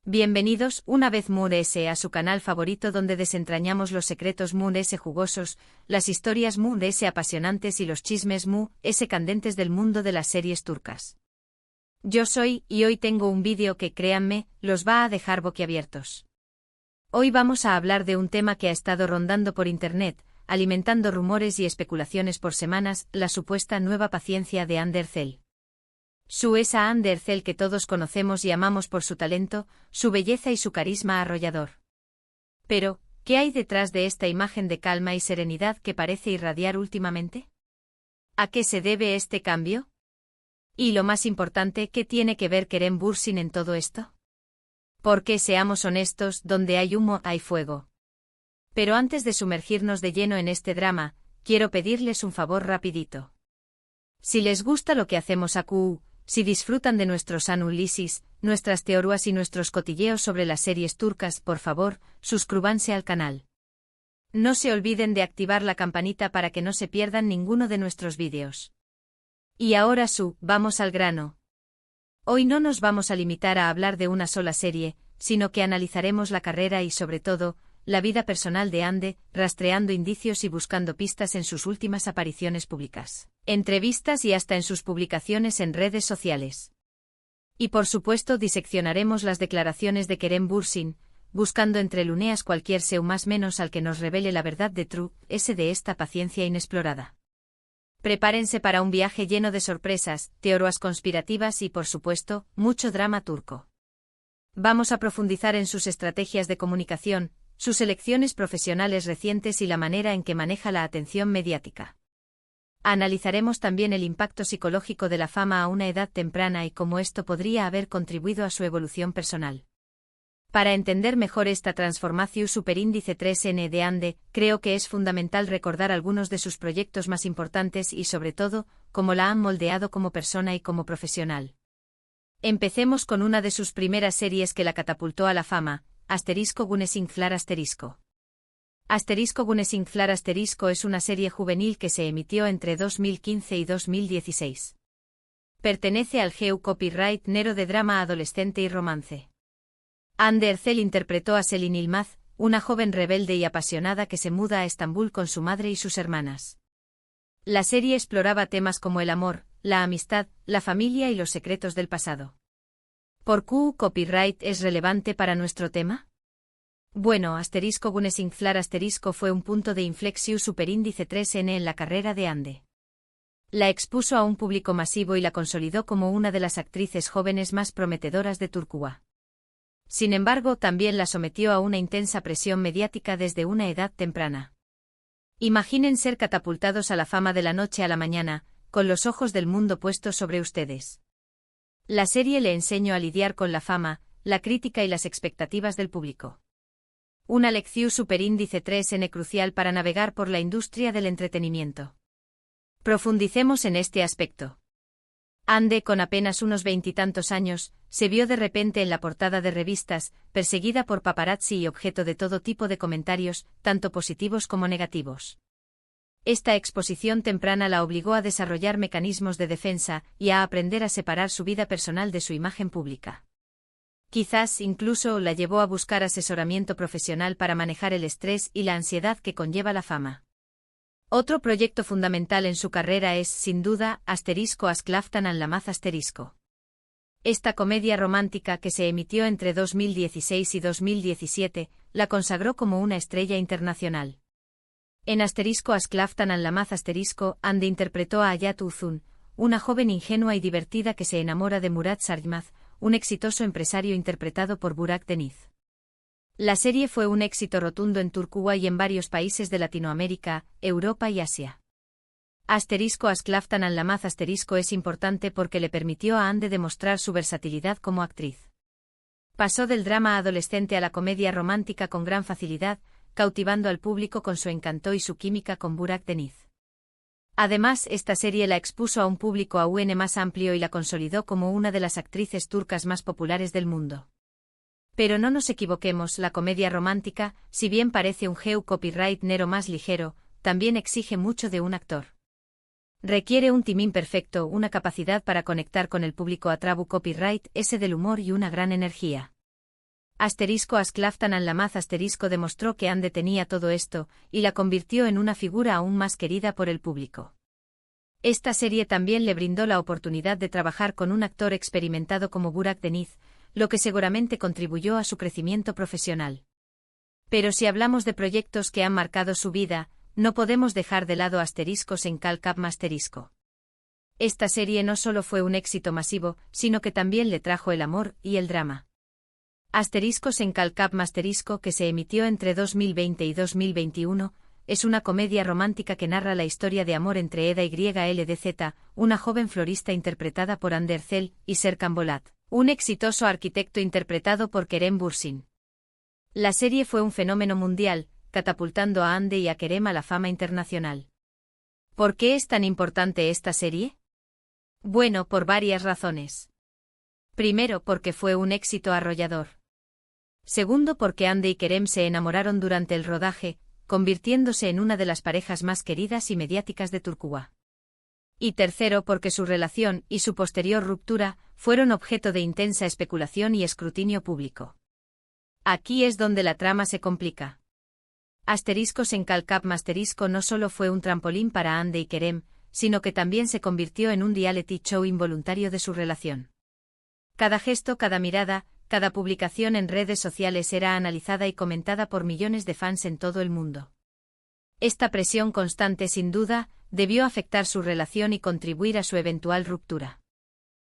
Bienvenidos una vez Moon.es a su canal favorito donde desentrañamos los secretos Moon.es jugosos, las historias Moon.es apasionantes y los chismes Moon.es candentes del mundo de las series turcas. Yo soy, y hoy tengo un vídeo que, créanme, los va a dejar boquiabiertos. Hoy vamos a hablar de un tema que ha estado rondando por internet, alimentando rumores y especulaciones por semanas, la supuesta nueva paciencia de Hande Erçel. Esa Hande Erçel que todos conocemos y amamos por su talento, su belleza y su carisma arrollador. Pero, ¿qué hay detrás de esta imagen de calma y serenidad que parece irradiar últimamente? ¿A qué se debe este cambio? Y lo más importante, ¿qué tiene que ver Kerem Bürsin en todo esto? Porque seamos honestos, donde hay humo hay fuego. Pero antes de sumergirnos de lleno en este drama, quiero pedirles un favor rapidito. Si les gusta lo que hacemos aquí, si disfrutan de nuestros análisis, nuestras teorías y nuestros cotilleos sobre las series turcas, por favor, suscríbanse al canal. No se olviden de activar la campanita para que no se pierdan ninguno de nuestros vídeos. Y ahora vamos al grano. Hoy no nos vamos a limitar a hablar de una sola serie, sino que analizaremos la carrera y sobre todo, la vida personal de Hande, rastreando indicios y buscando pistas en sus últimas apariciones públicas, entrevistas y hasta en sus publicaciones en redes sociales. Y por supuesto diseccionaremos las declaraciones de Kerem Bürsin, buscando entre luneas cualquier seu más menos al que nos revele la verdad de esta paciencia inexplorada. Prepárense para un viaje lleno de sorpresas, teorías conspirativas y por supuesto, mucho drama turco. Vamos a profundizar en sus estrategias de comunicación, sus elecciones profesionales recientes y la manera en que maneja la atención mediática. Analizaremos también el impacto psicológico de la fama a una edad temprana y cómo esto podría haber contribuido a su evolución personal. Para entender mejor esta transformación superíndice 3N de Hande, creo que es fundamental recordar algunos de sus proyectos más importantes y sobre todo, cómo la han moldeado como persona y como profesional. Empecemos con una de sus primeras series que la catapultó a la fama, *Güneşler*. *Güneşler* es una serie juvenil que se emitió entre 2015 y 2016. Pertenece al GEU Copyright Nero de drama adolescente y romance. Hande Erçel interpretó a Selin Yılmaz, una joven rebelde y apasionada que se muda a Estambul con su madre y sus hermanas. La serie exploraba temas como el amor, la amistad, la familia y los secretos del pasado. ¿Por qué copyright es relevante para nuestro tema? Bueno, *Güneşler* fue un punto de inflexión superíndice 3N en la carrera de Hande. La expuso a un público masivo y la consolidó como una de las actrices jóvenes más prometedoras de Turquía. Sin embargo, también la sometió a una intensa presión mediática desde una edad temprana. Imaginen ser catapultados a la fama de la noche a la mañana, con los ojos del mundo puestos sobre ustedes. La serie le enseñó a lidiar con la fama, la crítica y las expectativas del público. Una lección superíndice 3N crucial para navegar por la industria del entretenimiento. Profundicemos en este aspecto. Hande, con apenas unos veintitantos años, se vio de repente en la portada de revistas, perseguida por paparazzi y objeto de todo tipo de comentarios, tanto positivos como negativos. Esta exposición temprana la obligó a desarrollar mecanismos de defensa y a aprender a separar su vida personal de su imagen pública. Quizás incluso la llevó a buscar asesoramiento profesional para manejar el estrés y la ansiedad que conlleva la fama. Otro proyecto fundamental en su carrera es, sin duda, *Aşk Anlamaz*. Esta comedia romántica que se emitió entre 2016 y 2017, la consagró como una estrella internacional. En *Aşk Anlamaz*, Hande interpretó a Hayat Uzun, una joven ingenua y divertida que se enamora de Murat Sarmaz, un exitoso empresario interpretado por Burak Deniz. La serie fue un éxito rotundo en Turquía y en varios países de Latinoamérica, Europa y Asia. *Aşk Anlamaz* es importante porque le permitió a Hande demostrar su versatilidad como actriz. Pasó del drama adolescente a la comedia romántica con gran facilidad, cautivando al público con su encanto y su química con Burak Deniz. Además, esta serie la expuso a un público aún más amplio y la consolidó como una de las actrices turcas más populares del mundo. Pero no nos equivoquemos, la comedia romántica, si bien parece un GEU Copyright Nero más ligero, también exige mucho de un actor. Requiere un timing perfecto, una capacidad para conectar con el público a través copyright, del humor y una gran energía. Asklaftan Anlamaz demostró que Ande tenía todo esto, y la convirtió en una figura aún más querida por el público. Esta serie también le brindó la oportunidad de trabajar con un actor experimentado como Burak Deniz, lo que seguramente contribuyó a su crecimiento profesional. Pero si hablamos de proyectos que han marcado su vida, no podemos dejar de lado ***. Esta serie no solo fue un éxito masivo, sino que también le trajo el amor y el drama. Que se emitió entre 2020 y 2021, es una comedia romántica que narra la historia de amor entre Eda YLDZ, una joven florista interpretada por Ander Zel, y Serkan Bolat, un exitoso arquitecto interpretado por Kerem Bürsin. La serie fue un fenómeno mundial, catapultando a Ande y a Kerem a la fama internacional. ¿Por qué es tan importante esta serie? Bueno, por varias razones. Primero, porque fue un éxito arrollador. Segundo, porque Ande y Kerem se enamoraron durante el rodaje, convirtiéndose en una de las parejas más queridas y mediáticas de Turquía. Y tercero, porque su relación y su posterior ruptura fueron objeto de intensa especulación y escrutinio público. Aquí es donde la trama se complica. No solo fue un trampolín para Ande y Kerem, sino que también se convirtió en un reality show involuntario de su relación. Cada gesto, cada mirada, cada publicación en redes sociales era analizada y comentada por millones de fans en todo el mundo. Esta presión constante, sin duda, debió afectar su relación y contribuir a su eventual ruptura.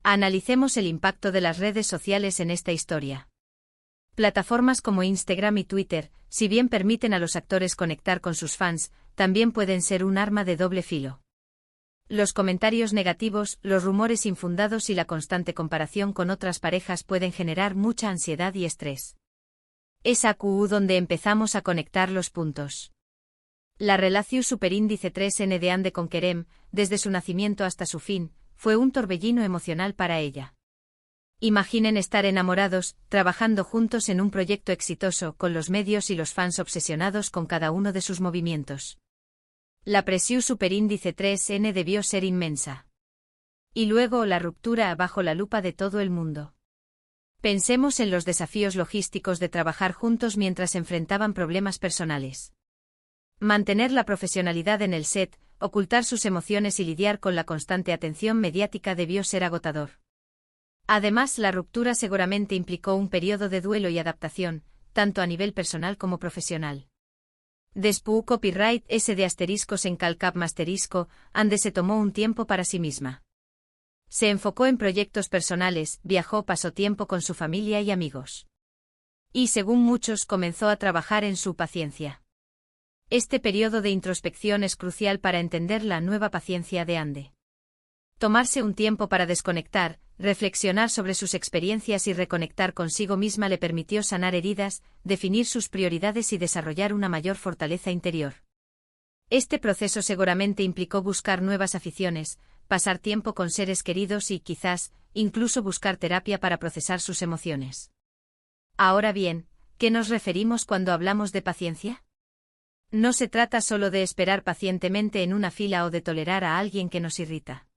Analicemos el impacto de las redes sociales en esta historia. Plataformas como Instagram y Twitter, si bien permiten a los actores conectar con sus fans, también pueden ser un arma de doble filo. Los comentarios negativos, los rumores infundados y la constante comparación con otras parejas pueden generar mucha ansiedad y estrés. Es aquí donde empezamos a conectar los puntos. La relación superíndice 3N de Ande con Kerem, desde su nacimiento hasta su fin, fue un torbellino emocional para ella. Imaginen estar enamorados, trabajando juntos en un proyecto exitoso, con los medios y los fans obsesionados con cada uno de sus movimientos. La presión superíndice 3N debió ser inmensa. Y luego la ruptura bajo la lupa de todo el mundo. Pensemos en los desafíos logísticos de trabajar juntos mientras enfrentaban problemas personales. Mantener la profesionalidad en el set, ocultar sus emociones y lidiar con la constante atención mediática debió ser agotador. Además, la ruptura seguramente implicó un periodo de duelo y adaptación, tanto a nivel personal como profesional. Después copyright S de Ande se tomó un tiempo para sí misma. Se enfocó en proyectos personales, viajó, pasó tiempo con su familia y amigos. Y según muchos comenzó a trabajar en su paciencia. Este periodo de introspección es crucial para entender la nueva paciencia de Ande. Tomarse un tiempo para desconectar, reflexionar sobre sus experiencias y reconectar consigo misma le permitió sanar heridas, definir sus prioridades y desarrollar una mayor fortaleza interior. Este proceso seguramente implicó buscar nuevas aficiones, pasar tiempo con seres queridos y, quizás, incluso buscar terapia para procesar sus emociones. Ahora bien, ¿qué nos referimos cuando hablamos de paciencia? No se trata solo de esperar pacientemente en una fila o de tolerar a alguien que nos irrita.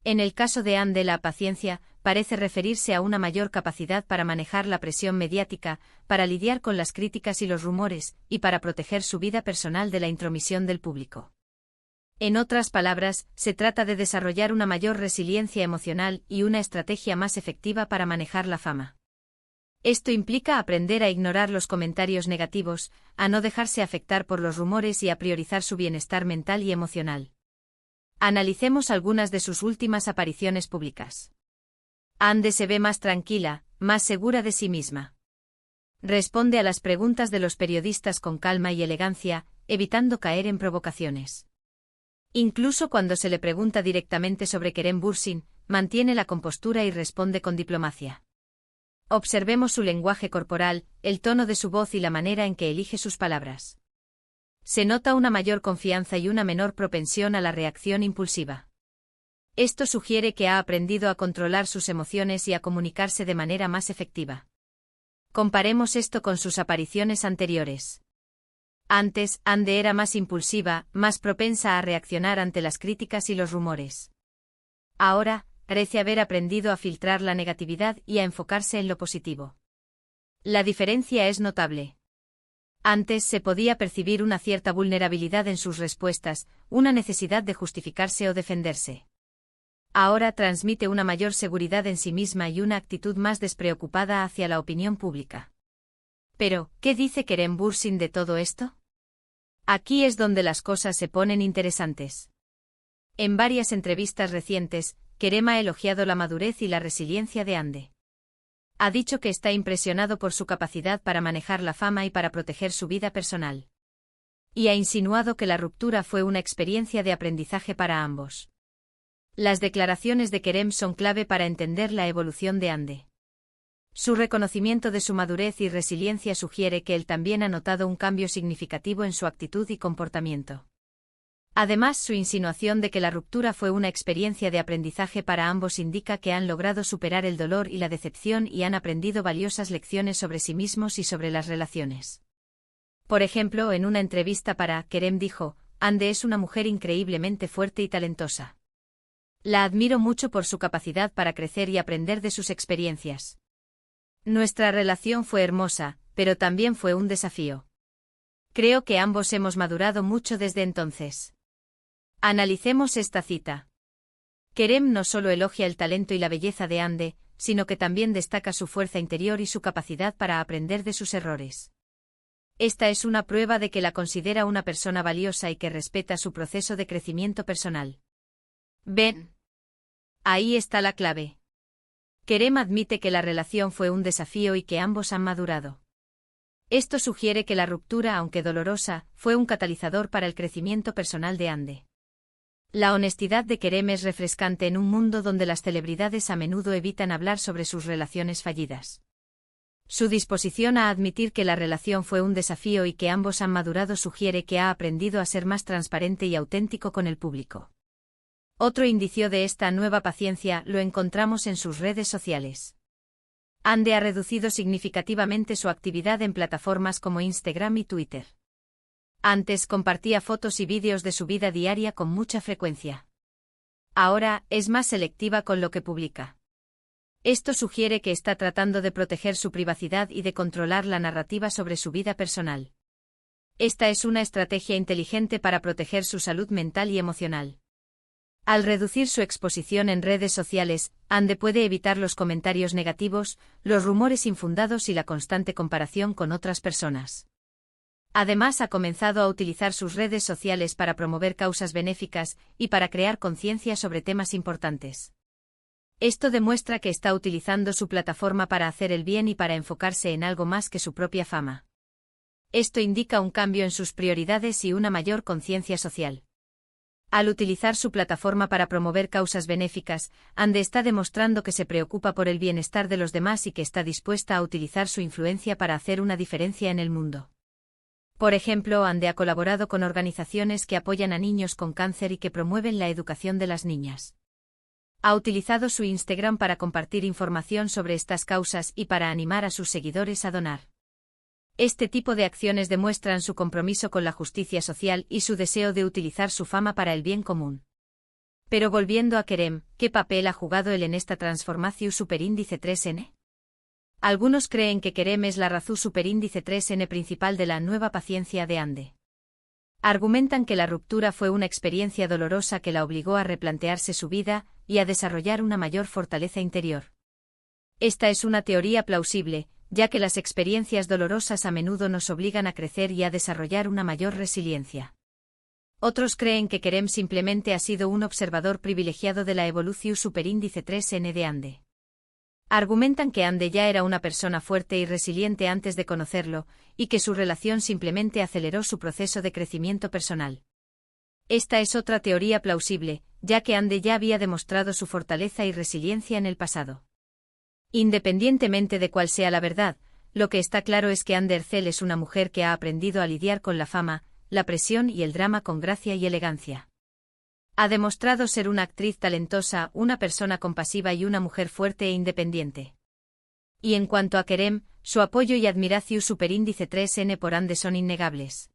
En el caso de Ande, la paciencia parece referirse a una mayor capacidad para manejar la presión mediática, para lidiar con las críticas y los rumores, y para proteger su vida personal de la intromisión del público. En otras palabras, se trata de desarrollar una mayor resiliencia emocional y una estrategia más efectiva para manejar la fama. Esto implica aprender a ignorar los comentarios negativos, a no dejarse afectar por los rumores y a priorizar su bienestar mental y emocional. Analicemos algunas de sus últimas apariciones públicas. Ande se ve más tranquila, más segura de sí misma. Responde a las preguntas de los periodistas con calma y elegancia, evitando caer en provocaciones. Incluso cuando se le pregunta directamente sobre Kerem Bürsin, mantiene la compostura y responde con diplomacia. Observemos su lenguaje corporal, el tono de su voz y la manera en que elige sus palabras. Se nota una mayor confianza y una menor propensión a la reacción impulsiva. Esto sugiere que ha aprendido a controlar sus emociones y a comunicarse de manera más efectiva. Comparemos esto con sus apariciones anteriores. Antes, Ande era más impulsiva, más propensa a reaccionar ante las críticas y los rumores. Ahora, parece haber aprendido a filtrar la negatividad y a enfocarse en lo positivo. La diferencia es notable. Antes se podía percibir una cierta vulnerabilidad en sus respuestas, una necesidad de justificarse o defenderse. Ahora transmite una mayor seguridad en sí misma y una actitud más despreocupada hacia la opinión pública. Pero, ¿qué dice Kerem Bürsin de todo esto? Aquí es donde las cosas se ponen interesantes. En varias entrevistas recientes, Kerem ha elogiado la madurez y la resiliencia de Hande. Ha dicho que está impresionado por su capacidad para manejar la fama y para proteger su vida personal. Y ha insinuado que la ruptura fue una experiencia de aprendizaje para ambos. Las declaraciones de Kerem son clave para entender la evolución de Hande. Su reconocimiento de su madurez y resiliencia sugiere que él también ha notado un cambio significativo en su actitud y comportamiento. Además, su insinuación de que la ruptura fue una experiencia de aprendizaje para ambos indica que han logrado superar el dolor y la decepción y han aprendido valiosas lecciones sobre sí mismos y sobre las relaciones. Por ejemplo, en una entrevista para Kerem dijo: Hande es una mujer increíblemente fuerte y talentosa. La admiro mucho por su capacidad para crecer y aprender de sus experiencias. Nuestra relación fue hermosa, pero también fue un desafío. Creo que ambos hemos madurado mucho desde entonces. Analicemos esta cita. Kerem no solo elogia el talento y la belleza de Hande, sino que también destaca su fuerza interior y su capacidad para aprender de sus errores. Esta es una prueba de que la considera una persona valiosa y que respeta su proceso de crecimiento personal. Ven. Ahí está la clave. Kerem admite que la relación fue un desafío y que ambos han madurado. Esto sugiere que la ruptura, aunque dolorosa, fue un catalizador para el crecimiento personal de Hande. La honestidad de Kerem es refrescante en un mundo donde las celebridades a menudo evitan hablar sobre sus relaciones fallidas. Su disposición a admitir que la relación fue un desafío y que ambos han madurado sugiere que ha aprendido a ser más transparente y auténtico con el público. Otro indicio de esta nueva paciencia lo encontramos en sus redes sociales. Hande ha reducido significativamente su actividad en plataformas como Instagram y Twitter. Antes compartía fotos y vídeos de su vida diaria con mucha frecuencia. Ahora, es más selectiva con lo que publica. Esto sugiere que está tratando de proteger su privacidad y de controlar la narrativa sobre su vida personal. Esta es una estrategia inteligente para proteger su salud mental y emocional. Al reducir su exposición en redes sociales, Hande puede evitar los comentarios negativos, los rumores infundados y la constante comparación con otras personas. Además, ha comenzado a utilizar sus redes sociales para promover causas benéficas y para crear conciencia sobre temas importantes. Esto demuestra que está utilizando su plataforma para hacer el bien y para enfocarse en algo más que su propia fama. Esto indica un cambio en sus prioridades y una mayor conciencia social. Al utilizar su plataforma para promover causas benéficas, Hande está demostrando que se preocupa por el bienestar de los demás y que está dispuesta a utilizar su influencia para hacer una diferencia en el mundo. Por ejemplo, Hande ha colaborado con organizaciones que apoyan a niños con cáncer y que promueven la educación de las niñas. Ha utilizado su Instagram para compartir información sobre estas causas y para animar a sus seguidores a donar. Este tipo de acciones demuestran su compromiso con la justicia social y su deseo de utilizar su fama para el bien común. Pero volviendo a Kerem, ¿qué papel ha jugado él en esta transformación superíndice 3N? Algunos creen que Kerem es la razón superíndice 3N principal de la nueva paciencia de Hande. Argumentan que la ruptura fue una experiencia dolorosa que la obligó a replantearse su vida y a desarrollar una mayor fortaleza interior. Esta es una teoría plausible, ya que las experiencias dolorosas a menudo nos obligan a crecer y a desarrollar una mayor resiliencia. Otros creen que Kerem simplemente ha sido un observador privilegiado de la evolución superíndice 3N de Hande. Argumentan que Hande ya era una persona fuerte y resiliente antes de conocerlo, y que su relación simplemente aceleró su proceso de crecimiento personal. Esta es otra teoría plausible, ya que Hande ya había demostrado su fortaleza y resiliencia en el pasado. Independientemente de cuál sea la verdad, lo que está claro es que Hande Erçel es una mujer que ha aprendido a lidiar con la fama, la presión y el drama con gracia y elegancia. Ha demostrado ser una actriz talentosa, una persona compasiva y una mujer fuerte e independiente. Y en cuanto a Kerem, su apoyo y admiración superíndice 3N por Hande son innegables.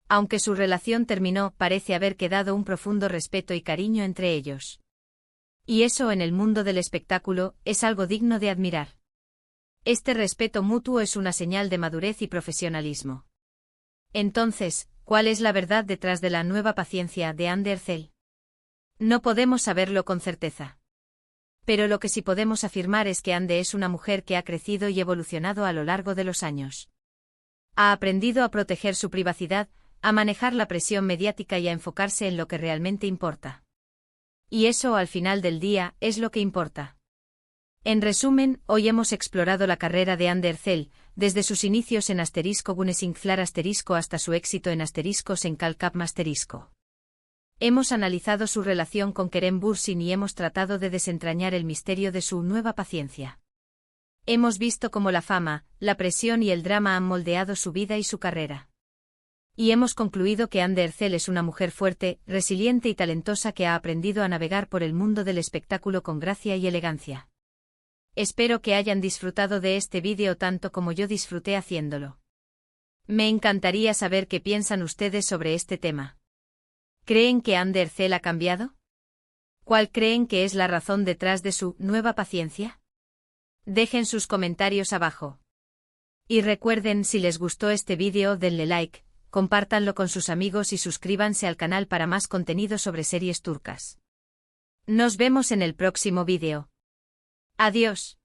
Aunque su relación terminó, parece haber quedado un profundo respeto y cariño entre ellos. Y eso en el mundo del espectáculo es algo digno de admirar. Este respeto mutuo es una señal de madurez y profesionalismo. Entonces, ¿cuál es la verdad detrás de la nueva paciencia de Anne Derzel? No podemos saberlo con certeza. Pero lo que sí podemos afirmar es que Anne es una mujer que ha crecido y evolucionado a lo largo de los años. Ha aprendido a proteger su privacidad, a manejar la presión mediática y a enfocarse en lo que realmente importa. Y eso, al final del día, es lo que importa. En resumen, hoy hemos explorado la carrera de Anne Derzel, desde sus inicios en *Gunnesinklar* hasta su éxito en *Senkal-Cap*. Hemos analizado su relación con Kerem Bürsin y hemos tratado de desentrañar el misterio de su nueva paciencia. Hemos visto cómo la fama, la presión y el drama han moldeado su vida y su carrera. Y hemos concluido que Anne Derzel es una mujer fuerte, resiliente y talentosa que ha aprendido a navegar por el mundo del espectáculo con gracia y elegancia. Espero que hayan disfrutado de este vídeo tanto como yo disfruté haciéndolo. Me encantaría saber qué piensan ustedes sobre este tema. ¿Creen que Anne Derzel ha cambiado? ¿Cuál creen que es la razón detrás de su nueva paciencia? Dejen sus comentarios abajo. Y recuerden, si les gustó este vídeo, denle like, compártanlo con sus amigos y suscríbanse al canal para más contenido sobre series turcas. Nos vemos en el próximo vídeo. Adiós.